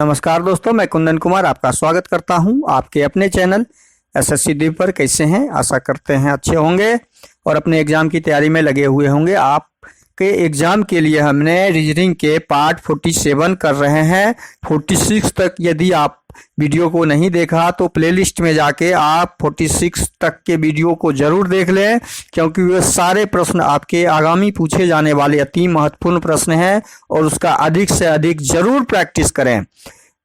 नमस्कार दोस्तों, मैं कुंदन कुमार आपका स्वागत करता हूं आपके अपने चैनल एसएससी दीप पर। कैसे हैं? आशा करते हैं अच्छे होंगे और अपने एग्जाम की तैयारी में लगे हुए होंगे। आपके एग्जाम के लिए हमने रीजनिंग के पार्ट 47 कर रहे हैं। 46 तक यदि आप वीडियो को नहीं देखा तो प्लेलिस्ट में जाके आप 46 तक के वीडियो को जरूर देख लें, क्योंकि वे सारे प्रश्न आपके आगामी पूछे जाने वाले अति महत्वपूर्ण प्रश्न हैं और उसका अधिक से अधिक जरूर प्रैक्टिस करें।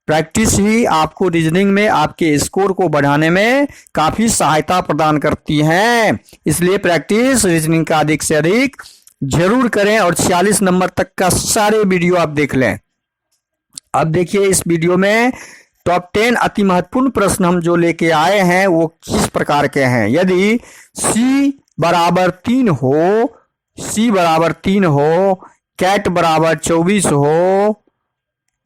प्रैक्टिस ही आपको रीजनिंग में आपके स्कोर को बढ़ाने में काफी सहायता प्रदान करती है। इसलिए प्रैक्टिस रीजनिंग का अधिक से अधिक जरूर करें और 46 नंबर तक का सारे वीडियो आप देख लें। अब देखिए, इस वीडियो में टॉप 10 अति महत्वपूर्ण प्रश्न हम जो लेके आए हैं वो किस प्रकार के हैं। यदि C बराबर 3 हो, कैट बराबर 24 हो,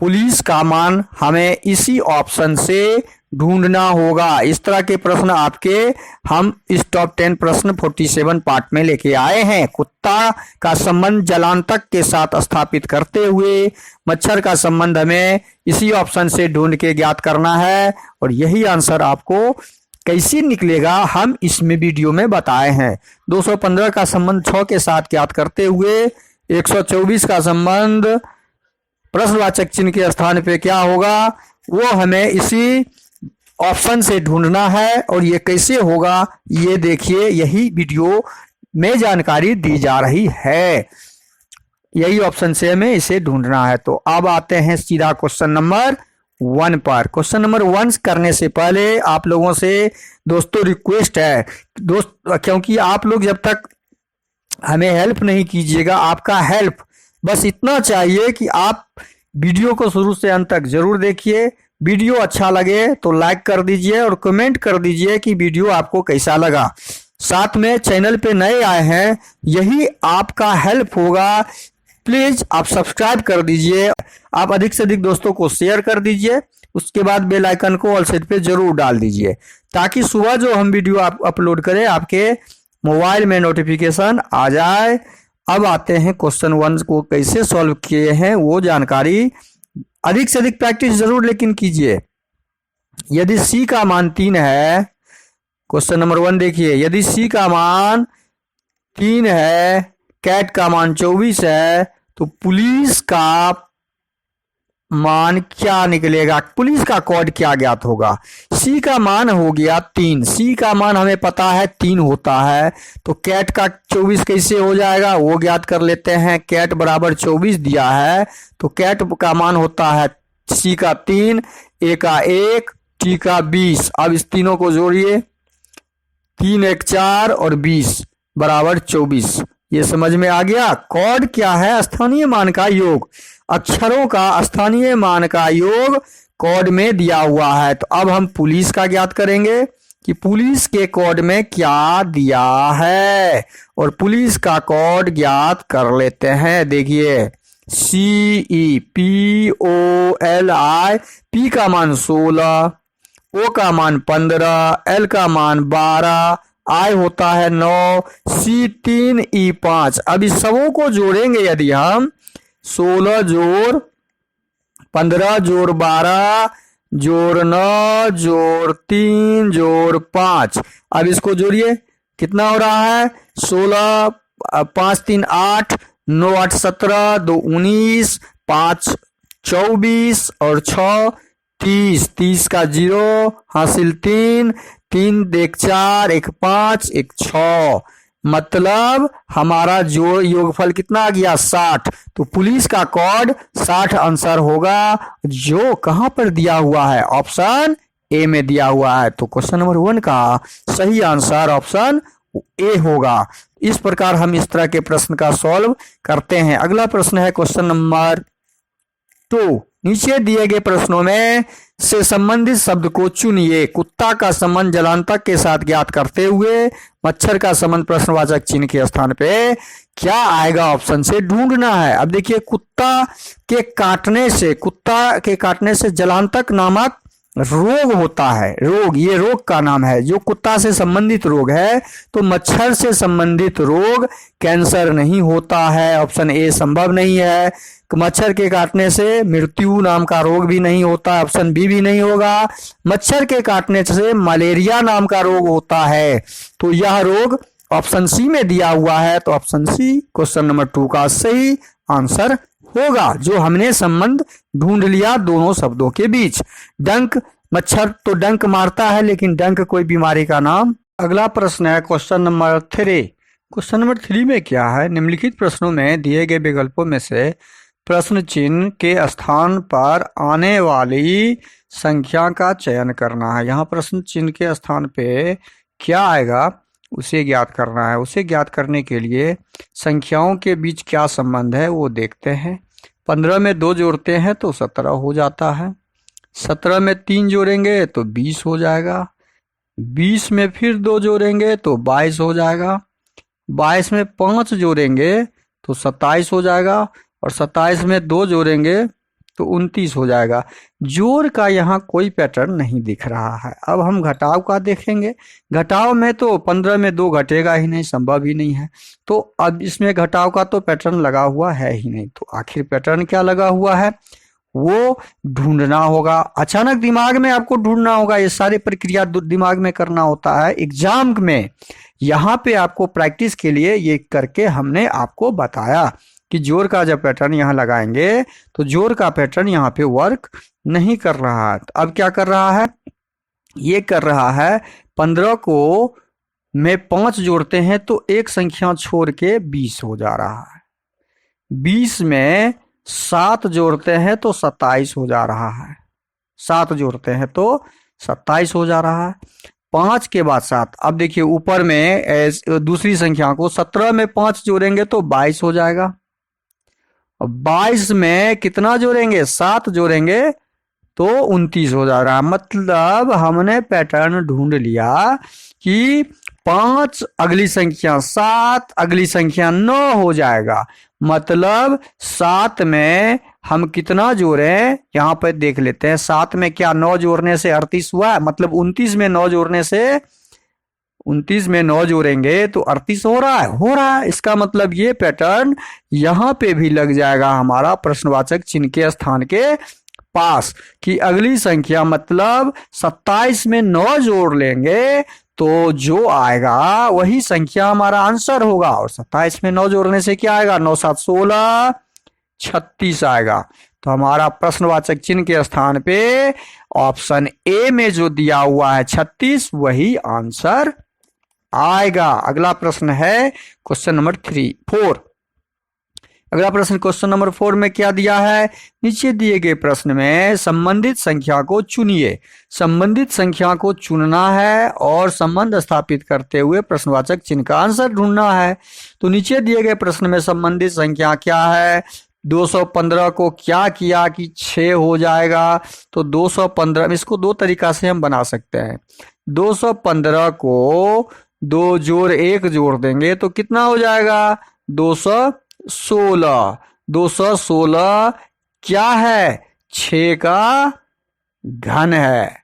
पुलिस का मान हमें इसी ऑप्शन से ढूंढना होगा। इस तरह के प्रश्न आपके हम इस टॉप 10 प्रश्न 47 पार्ट में लेके आए हैं। कुत्ता का संबंध जलांतक के साथ स्थापित करते हुए मच्छर का संबंध हमें इसी ऑप्शन से ढूंढ के ज्ञात करना है और यही आंसर आपको कैसे निकलेगा हम इसमें वीडियो में बताए हैं। 215 का संबंध 6 के साथ ज्ञात करते हुए 124 का संबंध प्रश्नवाचक चिन्ह के स्थान पे क्या होगा वो हमें इसी ऑप्शन से ढूंढना है। और ये कैसे होगा ये देखिए, यही वीडियो में जानकारी दी जा रही है। यही ऑप्शन से हमें इसे ढूंढना है। तो अब आते हैं सीधा क्वेश्चन नंबर 1 पर। क्वेश्चन नंबर 1 करने से पहले आप लोगों से दोस्तों रिक्वेस्ट है क्योंकि आप लोग जब तक हमें हेल्प नहीं कीजिएगा, आपका हेल्प बस इतना चाहिए कि आप वीडियो को शुरू से अंत तक जरूर देखिए। वीडियो अच्छा लगे तो लाइक कर दीजिए और कमेंट कर दीजिए कि वीडियो आपको कैसा लगा। साथ में चैनल पे नए आए हैं, यही आपका हेल्प होगा। प्लीज आप सब्सक्राइब कर दीजिए। आप अधिक से अधिक दोस्तों को शेयर कर दीजिए। उसके बाद बेल आइकन को ऑल सेट पे जरूर डाल दीजिए ताकि सुबह जो हम वीडियो आप अपलोड करें आपके मोबाइल में नोटिफिकेशन आ जाए। अब आते हैं क्वेश्चन 1 को कैसे सॉल्व किए हैं वो जानकारी। अधिक से अधिक प्रैक्टिस जरूर लेकिन कीजिए। यदि C का मान 3 है, क्वेश्चन नंबर 1 देखिए, यदि C का मान 3 है, कैट का मान 24 है, तो पुलिस का मान क्या निकलेगा? पुलिस का कोड क्या ज्ञात होगा? C का मान हो गया 3। C का मान हमें पता है 3 होता है, तो कैट का 24 कैसे हो जाएगा वो ज्ञात कर लेते हैं। कैट बराबर 24 दिया है तो कैट का मान होता है C का 3, A का 1, T का 20। अब इस तीनों को जोड़िए, 3 1 4 और 20 बराबर 24। ये समझ में आ गया। कोड क्या है? स्थानीय मान का योग। अक्षरों का स्थानीय मान का योग कोड में दिया हुआ है। तो अब हम पुलिस का ज्ञात करेंगे कि पुलिस के कोड में क्या दिया है और पुलिस का कोड ज्ञात कर लेते हैं। देखिए, CEPOLI, P का मान 16, O का मान 15, L का मान 12, I होता है 9, C3E5। अब इस सबों को जोड़ेंगे यदि हम 16 जोड़ 15 जोड़ 12 जोड़ 9 जोड़ 3 जोड़ 5। अब इसको जोड़िए, कितना हो रहा है? 16 5 3 8, 9 8 17, 2 19, 5 24 और 6 30। 30 का 0 हासिल 3, 3 1 4, 1 5, 1 6। मतलब हमारा जो योगफल कितना आ गया? 60। तो पुलिस का कोड 60 आंसर होगा, जो कहां पर दिया हुआ है? ऑप्शन ए में दिया हुआ है। तो क्वेश्चन नंबर 1 का सही आंसर ऑप्शन ए होगा। इस प्रकार हम इस तरह के प्रश्न का सॉल्व करते हैं। अगला प्रश्न है क्वेश्चन नंबर 2। नीचे दिए गए प्रश्नों में से संबंधित शब्द को चुनिए। कुत्ता का संबंध जलांतक के साथ ज्ञात करते हुए मच्छर का संबंध प्रश्नवाचक चिन्ह के स्थान पे क्या आएगा ऑप्शन से ढूंढना है। अब देखिए, कुत्ता के काटने से जलांतक नामक रोग होता है, रोग, ये रोग का नाम है, जो कुत्ता से संबंधित रोग है। तो मच्छर से संबंधित रोग कैंसर नहीं होता है, ऑप्शन ए संभव नहीं है। मच्छर के काटने से मृत्यु नाम का रोग भी नहीं होता, ऑप्शन बी भी नहीं होगा। मच्छर के काटने से मलेरिया नाम का रोग होता है, तो यह रोग ऑप्शन सी में दिया हुआ है, तो ऑप्शन सी क्वेश्चन नंबर 2 का सही आंसर होगा। जो हमने संबंध ढूंढ लिया दोनों शब्दों के बीच। डंक, मच्छर तो डंक मारता है, लेकिन डंक कोई बीमारी का नाम। अगला प्रश्न है क्वेश्चन नंबर 3। क्वेश्चन नंबर 3 में क्या है, निम्नलिखित प्रश्नों में दिए गए विकल्पों में से प्रश्न चिन्ह के स्थान पर आने वाली संख्या का चयन करना है। यहाँ प्रश्न चिन्ह के स्थान पे क्या आएगा उसे ज्ञात करना है। उसे ज्ञात करने के लिए संख्याओं के बीच क्या संबंध है वो देखते हैं। 15 में 2 जोड़ते हैं तो 17 हो जाता है। 17 में 3 जोड़ेंगे तो 20 हो जाएगा। 20 में फिर 2 जोड़ेंगे तो 22 हो जाएगा। 22 में 5 जोड़ेंगे तो 27 हो जाएगा, और 27 में 2 जोड़ेंगे तो 29 हो जाएगा। जोड़ का यहाँ कोई पैटर्न नहीं दिख रहा है। अब हम घटाव का देखेंगे। घटाव में तो 15 में 2 घटेगा ही नहीं, संभव ही नहीं है। तो अब इसमें घटाव का तो पैटर्न लगा हुआ है ही नहीं, तो आखिर पैटर्न क्या लगा हुआ है वो ढूंढना होगा। अचानक दिमाग में आपको ढूंढना होगा, ये सारी प्रक्रिया दिमाग में करना होता है एग्जाम में। यहाँ पे आपको प्रैक्टिस के लिए ये करके हमने आपको बताया कि जोड़ का जब पैटर्न यहाँ लगाएंगे तो जोड़ का पैटर्न यहाँ पे वर्क नहीं कर रहा है। अब क्या कर रहा है, ये कर रहा है 15 को में 5 जोड़ते हैं तो एक संख्या छोड़ के 20 हो जा रहा है। 20 में 7 जोड़ते हैं तो 27 हो जा रहा है। 7 जोड़ते हैं तो 27 हो जा रहा है। 5 के बाद 7। अब देखिए ऊपर में दूसरी संख्या को 17 में 5 जोड़ेंगे तो 22 हो जाएगा। 22 में कितना जोड़ेंगे, 7 जोड़ेंगे तो 29 हो जा रहा है। मतलब हमने पैटर्न ढूंढ लिया कि 5 अगली संख्या 7 अगली संख्या 9 हो जाएगा। मतलब 7 में हम कितना जोड़ें, यहाँ पर देख लेते हैं। 7 में क्या 9 जोड़ने से 38 हुआ, मतलब 29 में 9 जोड़ने से 29 में 9 जोड़ेंगे तो 38 हो रहा है। इसका मतलब ये पैटर्न यहाँ पे भी लग जाएगा हमारा प्रश्नवाचक चिन्ह के स्थान के पास, कि अगली संख्या मतलब 27 में 9 जोड़ लेंगे तो जो आएगा वही संख्या हमारा आंसर होगा। और 27 में 9 जोड़ने से क्या आएगा, 9 7 16 36 आएगा। तो हमारा प्रश्नवाचक चिन्ह के स्थान पे ऑप्शन ए में जो दिया हुआ है 36 वही आंसर आएगा। अगला प्रश्न है क्वेश्चन नंबर 4। अगला प्रश्न क्वेश्चन नंबर 4 में क्या दिया है, नीचे दिए गए प्रश्न में संबंधित संख्या को चुनिए। संबंधित संख्या को चुनना है और संबंध स्थापित करते हुए प्रश्नवाचक चिन्ह का आंसर ढूंढना है। तो नीचे दिए गए प्रश्न में संबंधित संख्या क्या है, 215 को क्या किया कि 6 हो जाएगा। तो 215, इसको 2 तरीका से हम बना सकते हैं। 215 को 2 जोड़ 1 जोड़ देंगे तो कितना हो जाएगा, 216। 216 क्या है, 6 का घन है।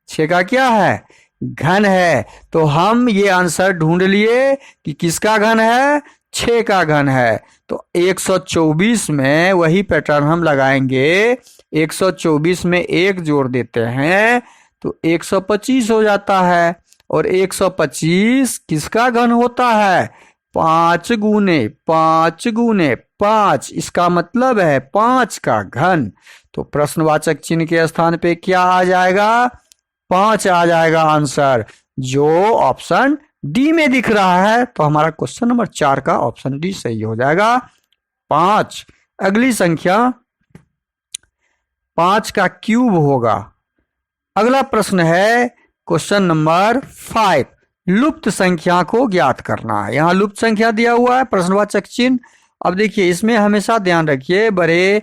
6 का क्या है, घन है। तो हम ये आंसर ढूंढ लिए कि किसका घन है, 6 का घन है। तो 124 में वही पैटर्न हम लगाएंगे। 124 में 1 जोड़ देते हैं तो 125 हो जाता है। और 125 किसका घन होता है, 5 गुने 5 गुने 5। इसका मतलब है 5 का घन। तो प्रश्नवाचक चिन्ह के स्थान पे क्या आ जाएगा, 5 आ जाएगा आंसर, जो ऑप्शन डी में दिख रहा है। तो हमारा क्वेश्चन नंबर 4 का ऑप्शन डी सही हो जाएगा, 5। अगली संख्या 5 का क्यूब होगा। अगला प्रश्न है क्वेश्चन नंबर 5, लुप्त संख्या को ज्ञात करना है। यहाँ लुप्त संख्या दिया हुआ है, प्रश्नवाचक चिन्ह। अब देखिए इसमें हमेशा ध्यान रखिए, बड़े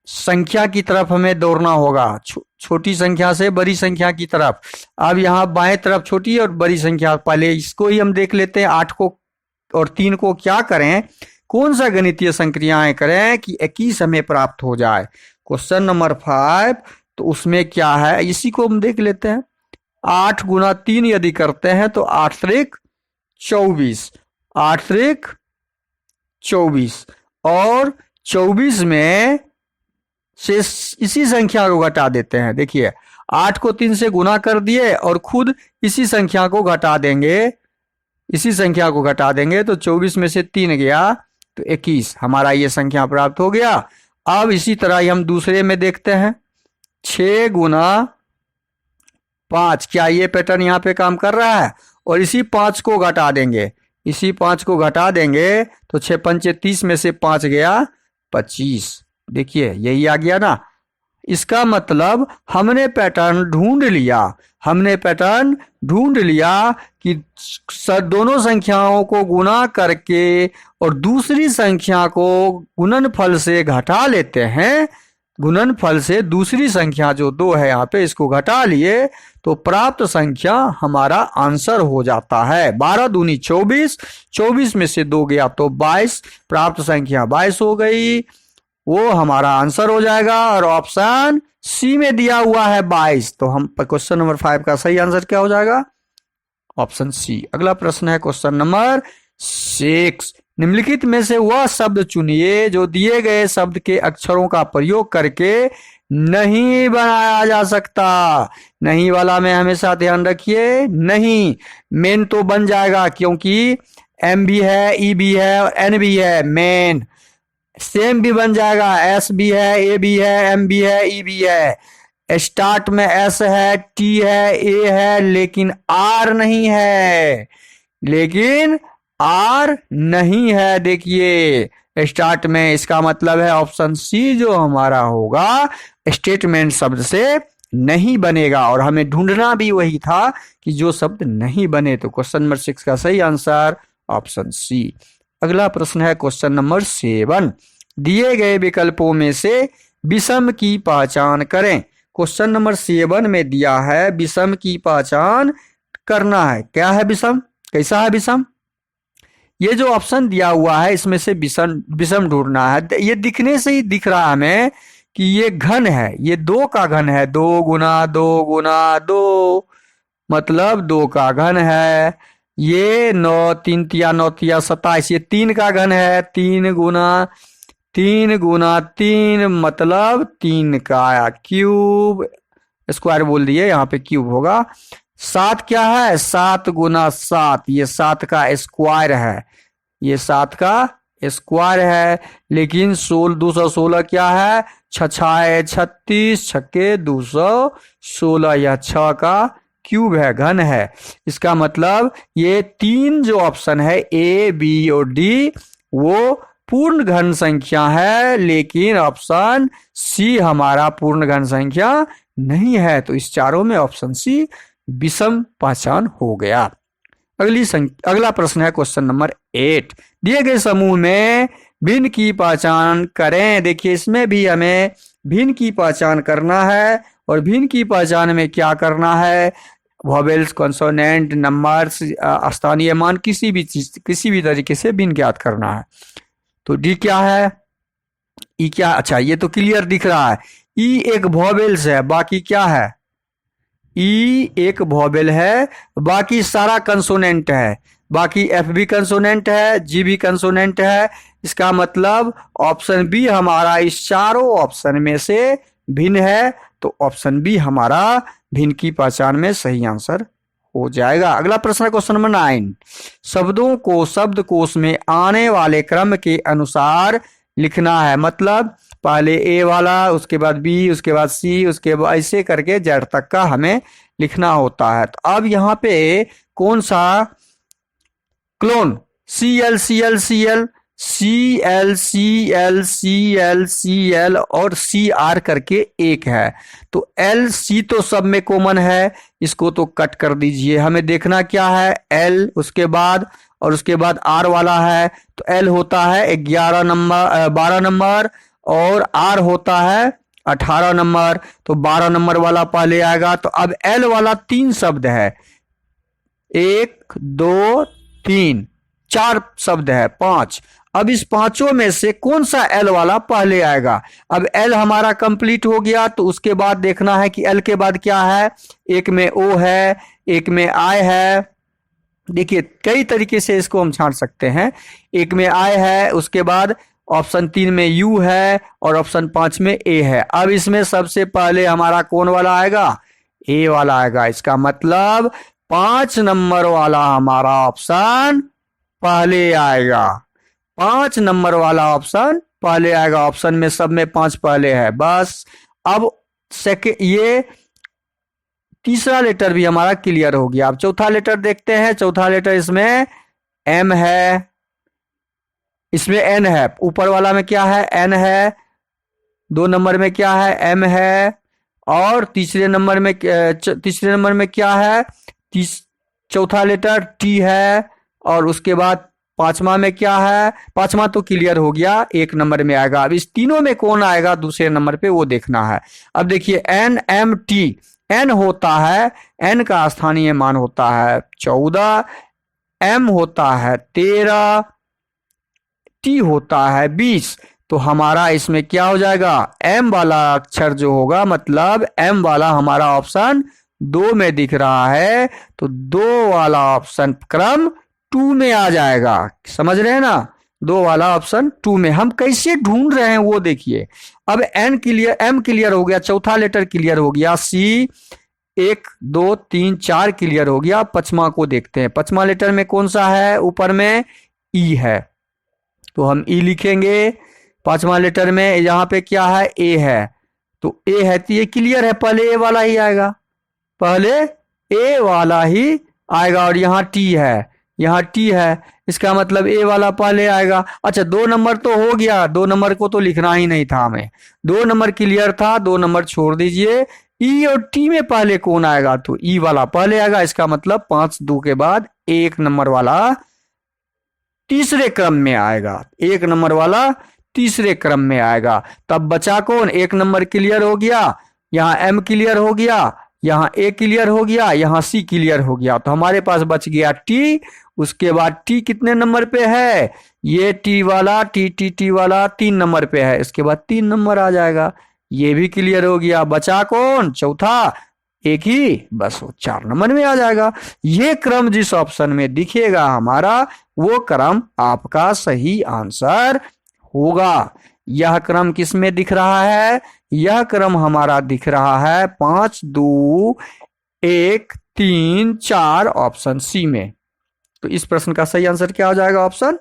संख्या की तरफ हमें दौड़ना होगा, छोटी संख्या से बड़ी संख्या की तरफ। अब यहाँ बाएं तरफ छोटी और बड़ी संख्या, पहले इसको ही हम देख लेते हैं। 8 को और 3 को क्या करें, कौन सा गणितीय संक्रियाएं करें कि 21 हमें प्राप्त हो जाए। क्वेश्चन नंबर 5, तो उसमें क्या है, इसी को हम देख लेते हैं। 8 गुना 3 यदि करते हैं तो 8 त्रिक 24, 8 त्रिक 24, और 24 में से इसी संख्या को घटा देते हैं। देखिए 8 को 3 से गुना कर दिए और खुद इसी संख्या को घटा देंगे, इसी संख्या को घटा देंगे तो 24 में से 3 गया तो 21, हमारा ये संख्या प्राप्त हो गया। अब इसी तरह ही हम दूसरे में देखते हैं, 6 गुना 5, क्या ये पैटर्न यहाँ पे काम कर रहा है? और इसी 5 को घटा देंगे, इसी 5 को घटा देंगे तो 6 पंचे 30 में से 5 गया 25। देखिए यही आ गया ना। इसका मतलब हमने पैटर्न ढूंढ लिया, हमने पैटर्न ढूंढ लिया कि दोनों संख्याओं को गुना करके और दूसरी संख्या को गुणनफल से घटा लेते हैं, गुणनफल से दूसरी संख्या जो 2 है यहाँ पे इसको घटा लिए तो प्राप्त संख्या हमारा आंसर हो जाता है। 12 दूनी 24, 24 में से 2 गया तो 22, प्राप्त संख्या 22 हो गई, वो हमारा आंसर हो जाएगा। और ऑप्शन सी में दिया हुआ है 22, तो हम क्वेश्चन नंबर 5 का सही आंसर क्या हो जाएगा? Option C. अगला प्रश्न है क्वेश्चन नंबर 6, निम्नलिखित में से वह शब्द चुनिए जो दिए गए शब्द के अक्षरों का प्रयोग करके नहीं बनाया जा सकता। नहीं वाला में हमेशा ध्यान रखिए, नहीं मेन तो बन जाएगा क्योंकि एम भी है, ई भी है और एन भी है, मेन। सेम भी बन जाएगा, एस भी है, ए भी है, एम भी है, ई भी है। स्टार्ट में एस है, टी है, ए है, लेकिन आर नहीं है, लेकिन आर नहीं है। देखिए स्टार्ट में, इसका मतलब है ऑप्शन सी जो हमारा होगा स्टेटमेंट शब्द से नहीं बनेगा, और हमें ढूंढना भी वही था कि जो शब्द नहीं बने। तो क्वेश्चन नंबर 6 का सही आंसर ऑप्शन सी। अगला प्रश्न है क्वेश्चन नंबर 7, दिए गए विकल्पों में से विषम की पहचान करें। क्वेश्चन नंबर 7 में दिया है विषम की पहचान करना है। क्या है विषम, कैसा है विषम? ये जो ऑप्शन दिया हुआ है इसमें से विषम ढूंढना है। ये दिखने से ही दिख रहा है हमें कि ये घन है, ये 2 का घन है, 2 गुना 2 गुना 2 मतलब 2 का घन है। ये 9 3 तिया 9 तिया 27, ये 3 का घन है, 3 गुना 3 मतलब 3 का क्यूब, स्क्वायर बोल दिए, यहाँ पे क्यूब होगा। 7 क्या है, 7 गुना 7, ये 7 का स्क्वायर है, ये 7 का स्क्वायर है। लेकिन 216 क्या है, 6 36, छक्के 216, यह 6 का क्यूब है, घन है। इसका मतलब ये 3 जो ऑप्शन है ए बी और डी वो पूर्ण घन संख्या है, लेकिन ऑप्शन सी हमारा पूर्ण घन संख्या नहीं है। तो इस चारों में ऑप्शन सी विषम पहचान हो गया। अगला प्रश्न है क्वेश्चन नंबर 8, दिए गए समूह में भिन्न की पहचान करें। देखिए इसमें भी हमें भिन्न की पहचान करना है, और भिन्न की पहचान में क्या करना है, वॉवेल्स, कॉन्सोनेंट, नंबर्स, स्थानीय मान, किसी भी चीज, किसी भी तरीके से भिन्न ज्ञात करना है। तो डी क्या है, ई क्या, अच्छा ये तो क्लियर दिख रहा है, ई एक वॉवेल्स है, बाकी क्या है, ई एक वॉवेल है, बाकी सारा कंसोनेंट है, बाकी एफ भी कंसोनेंट है, जी भी कंसोनेंट है। इसका मतलब ऑप्शन बी हमारा इस चारों ऑप्शन में से भिन्न है, तो ऑप्शन बी हमारा भिन्न की पहचान में सही आंसर हो जाएगा। अगला प्रश्न है क्वेश्चन नंबर 9, शब्दों को शब्दकोश में आने वाले क्रम के अनुसार लिखना है। मतलब पहले ए वाला, उसके बाद बी, उसके बाद सी, उसके बाद ऐसे करके जेड तक का हमें लिखना होता है। तो अब यहाँ पे कौन सा clone, C L C L C L, C L C L C L C L और सी आर करके एक है। तो एल सी तो सब में कॉमन है, इसको तो कट कर दीजिए। हमें देखना क्या है, एल उसके बाद और उसके बाद आर वाला है। तो एल होता है 12 नंबर और आर होता है 18 नंबर। तो 12 नंबर वाला पहले आएगा। तो अब एल वाला 3 शब्द है, 1 2 3, 4 शब्द है, 5। अब इस पांचों में से कौन सा एल वाला पहले आएगा। अब एल हमारा कंप्लीट हो गया तो उसके बाद देखना है कि एल के बाद क्या है। एक में ओ है, एक में आई है। देखिए कई तरीके से इसको हम छांट सकते हैं। एक में आई है, उसके बाद ऑप्शन 3 में यू है और ऑप्शन 5 में ए है। अब इसमें सबसे पहले हमारा कौन वाला आएगा, ए वाला आएगा। इसका मतलब 5 नंबर वाला हमारा ऑप्शन पहले आएगा। 5 नंबर वाला ऑप्शन पहले आएगा। ऑप्शन में सब में 5 पहले है बस। अब सेकेंड, ये तीसरा लेटर भी हमारा क्लियर हो गया। अब चौथा लेटर देखते हैं। चौथा लेटर इसमें एम है, इसमें एन है, ऊपर वाला में क्या है, एन है। 2 नंबर में क्या है, एम है। और तीसरे नंबर में क्या है, चौथा लेटर टी है। और उसके बाद पांचवा में क्या है, पांचवा तो क्लियर हो गया, 1 नंबर में आएगा। अब इस तीनों में कौन आएगा दूसरे नंबर पे, वो देखना है। अब देखिए एन एम टी, एन होता है, एन का स्थानीय मान होता है 14, एम होता है 13, टी होता है 20। तो हमारा इसमें क्या हो जाएगा, एम वाला अक्षर जो होगा, मतलब एम वाला हमारा ऑप्शन 2 में दिख रहा है, तो 2 वाला ऑप्शन क्रम 2 में आ जाएगा। समझ रहे हैं ना, 2 वाला ऑप्शन 2 में। हम कैसे ढूंढ रहे हैं वो देखिए। अब एन क्लियर, एम क्लियर हो गया, चौथा लेटर क्लियर हो गया, सी 1 2 3 4 क्लियर हो गया। पचमा को देखते हैं। पचमा लेटर में कौन सा है, ऊपर में ई है, तो हम ई लिखेंगे। पांचवा लेटर में यहाँ पे क्या है, ए है, तो ए है, तो ये क्लियर है, पहले ए वाला ही आएगा, पहले ए वाला ही आएगा। और यहाँ टी है, यहाँ टी है, इसका मतलब ए वाला पहले आएगा। अच्छा 2 नंबर तो हो गया, 2 नंबर को तो लिखना ही नहीं था हमें, 2 नंबर क्लियर था, 2 नंबर छोड़ दीजिए। ई और टी में पहले कौन आएगा, तो ई वाला पहले आएगा। इसका मतलब 5 2 के बाद 1 नंबर वाला तीसरे क्रम में आएगा, 1 नंबर वाला तीसरे क्रम में आएगा। तब बचा कौन, 1 नंबर क्लियर हो गया, यहाँ एम क्लियर हो गया, यहाँ ए क्लियर हो गया, यहाँ सी क्लियर हो गया, तो हमारे पास बच गया टी। उसके बाद टी कितने नंबर पे है, ये टी वाला, टी वाला 3 नंबर पे है, इसके बाद 3 नंबर आ जाएगा, ये भी क्लियर हो गया। बचा कौन, चौथा, एक ही, बस वो 4 नंबर में आ जाएगा। ये क्रम जिस ऑप्शन में दिखेगा हमारा, वो क्रम आपका सही आंसर होगा। यह क्रम किस में दिख रहा है, यह क्रम हमारा दिख रहा है 5 2 1 3 4 ऑप्शन सी में। तो इस प्रश्न का सही आंसर क्या हो जाएगा, ऑप्शन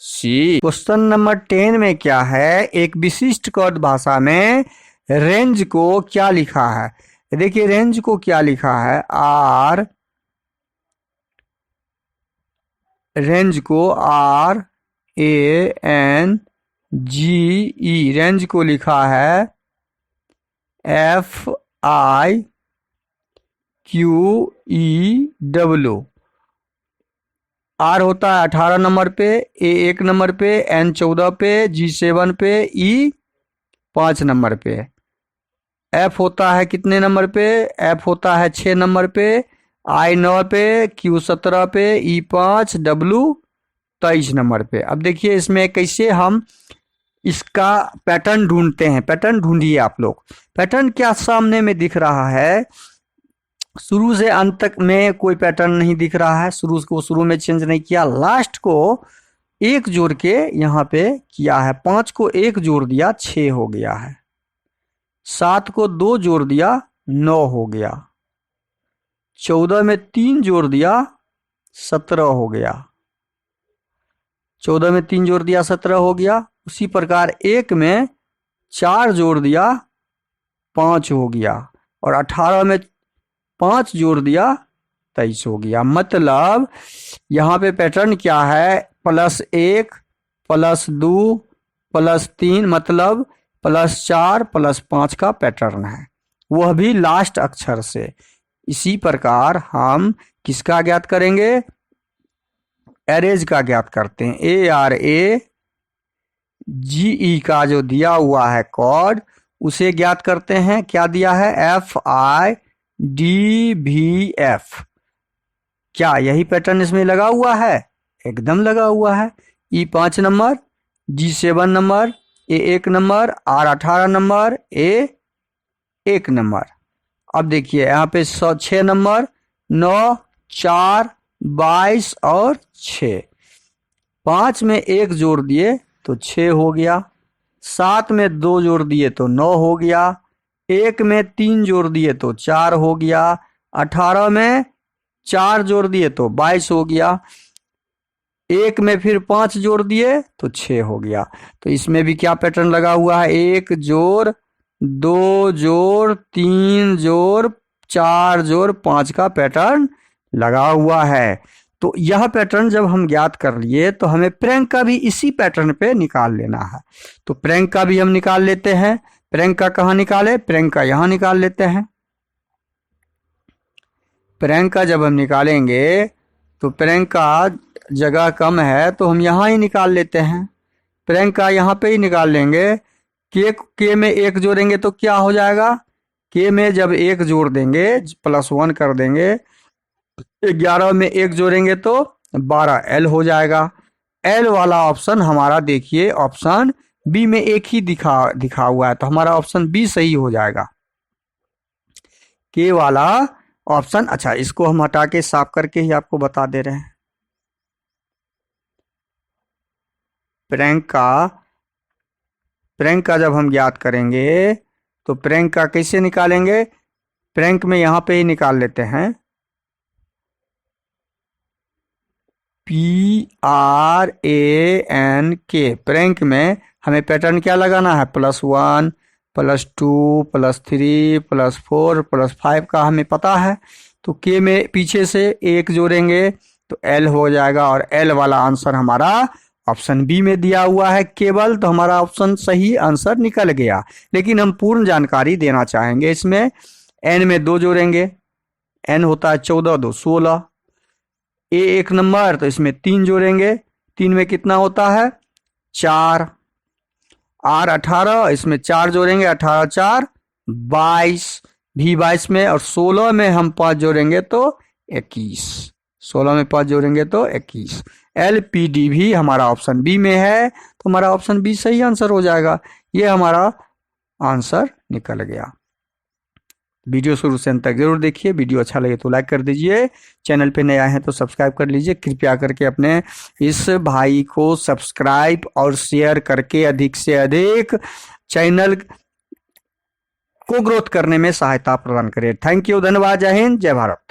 सी। क्वेश्चन नंबर 10 में क्या है, एक विशिष्ट कौड भाषा में रेंज को क्या लिखा है। देखिए रेंज को क्या लिखा है, आर, रेंज को R A N G E, range को लिखा है F I Q E W. R होता है 18 नंबर पे, ए 1 नंबर पे, एन 14 पे, जी 7 पे, ई 5 नंबर पे। एफ होता है कितने नंबर पे, एफ होता है 6 नंबर पे, आई 9 पे, क्यू 17 पे, ई 5, डब्ल्यू 23 नंबर पे। अब देखिए इसमें कैसे हम इसका पैटर्न ढूंढते हैं। पैटर्न ढूंढिए आप लोग। पैटर्न क्या सामने में दिख रहा है, शुरू से अंत तक में कोई पैटर्न नहीं दिख रहा है, शुरू में चेंज नहीं किया, लास्ट को 1 जोड़ के यहाँ पे किया है। 5 को 1 जोड़ दिया, 6 हो गया है। 7 को 2 जोड़ दिया, 9 हो गया। 14 में 3 जोड़ दिया, 17 हो गया। 14 में 3 जोड़ दिया, 17 हो गया। उसी प्रकार 1 में 4 जोड़ दिया, 5 हो गया। और 18 में 5 जोड़ दिया, 23 हो गया। मतलब यहाँ पे पैटर्न क्या है, +1 +2 +3, मतलब +4 +5 का पैटर्न है, वह भी लास्ट अक्षर से। इसी प्रकार हम किसका ज्ञात करेंगे, एरेज का ज्ञात करते हैं। ARAGE का जो दिया हुआ है कोड, उसे ज्ञात करते हैं। क्या दिया है, FIDVF। क्या यही पैटर्न इसमें लगा हुआ है, एकदम लगा हुआ है। E 5 number, G7 number, A 1 number, R 18 number, A 1 number. अब देखिए यहाँ पे 6 नंबर, 9, 4, 22 और 6। 5 में 1 जोड़ दिए तो 6 हो गया, 7 में 2 जोड़ दिए तो 9 हो गया, 1 में 3 जोड़ दिए तो 4 हो गया, 18 में 4 जोड़ दिए तो 22 हो गया, 1 में फिर 5 जोड़ दिए तो 6 हो गया। तो इसमें भी क्या पैटर्न लगा हुआ है, 1 जोड़ 2 जोड़ 3 जोड़ 4 जोड़ 5 का पैटर्न लगा हुआ है। तो यह पैटर्न जब हम ज्ञात कर लिए तो हमें प्रैंक का भी इसी पैटर्न पे निकाल लेना है। तो प्रैंक का भी हम निकाल लेते हैं। प्रैंक का कहाँ निकाले, प्रैंक का यहाँ निकाल लेते हैं। प्रैंक का जब हम निकालेंगे तो प्रैंक का जगह कम है तो हम यहाँ ही निकाल लेते हैं। प्रैंक का यहाँ पे ही निकाल लेंगे। के में 1 जोड़ेंगे तो क्या हो जाएगा, के में जब 1 जोड़ देंगे +1 कर देंगे, 11 में 1 जोड़ेंगे तो 12, L हो जाएगा। L वाला ऑप्शन हमारा देखिए ऑप्शन बी में 1 ही दिखा हुआ है, तो हमारा ऑप्शन बी सही हो जाएगा। के वाला ऑप्शन, अच्छा इसको हम हटा के साफ करके ही आपको बता दे रहे हैं। प्रैंक का जब हम ज्ञात करेंगे तो प्रैंक का कैसे निकालेंगे, प्रैंक में यहाँ पे ही निकाल लेते हैं। PRANK, प्रैंक में हमें पैटर्न क्या लगाना है, +1 +2 +3 +4 +5 का हमें पता है। तो के में पीछे से 1 जोड़ेंगे तो L हो जाएगा, और L वाला आंसर हमारा ऑप्शन बी में दिया हुआ है केवल। तो हमारा ऑप्शन सही आंसर निकल गया। लेकिन हम पूर्ण जानकारी देना चाहेंगे इसमें। N में 2 जोड़ेंगे, N होता है 14, 2 16। A 1 नंबर, तो इसमें 3 जोड़ेंगे, 3 में कितना होता है 4। R 18, इसमें 4 जोड़ेंगे, 18 4 22, भी 22 में, और 16 में हम 5 जोड़ेंगे तो 21, 16 में 5 जोड़ेंगे तो 21। LPD भी हमारा ऑप्शन बी में है, तो हमारा ऑप्शन बी सही आंसर हो जाएगा। ये हमारा आंसर निकल गया। वीडियो शुरू से अंत तक जरूर देखिए। वीडियो अच्छा लगे तो लाइक कर दीजिए, चैनल पे नए आए हैं तो सब्सक्राइब कर लीजिए। कृपया करके अपने इस भाई को सब्सक्राइब और शेयर करके अधिक से अधिक चैनल को ग्रोथ करने में सहायता प्रदान करें। थैंक यू, धन्यवाद, जय हिंद, जय भारत।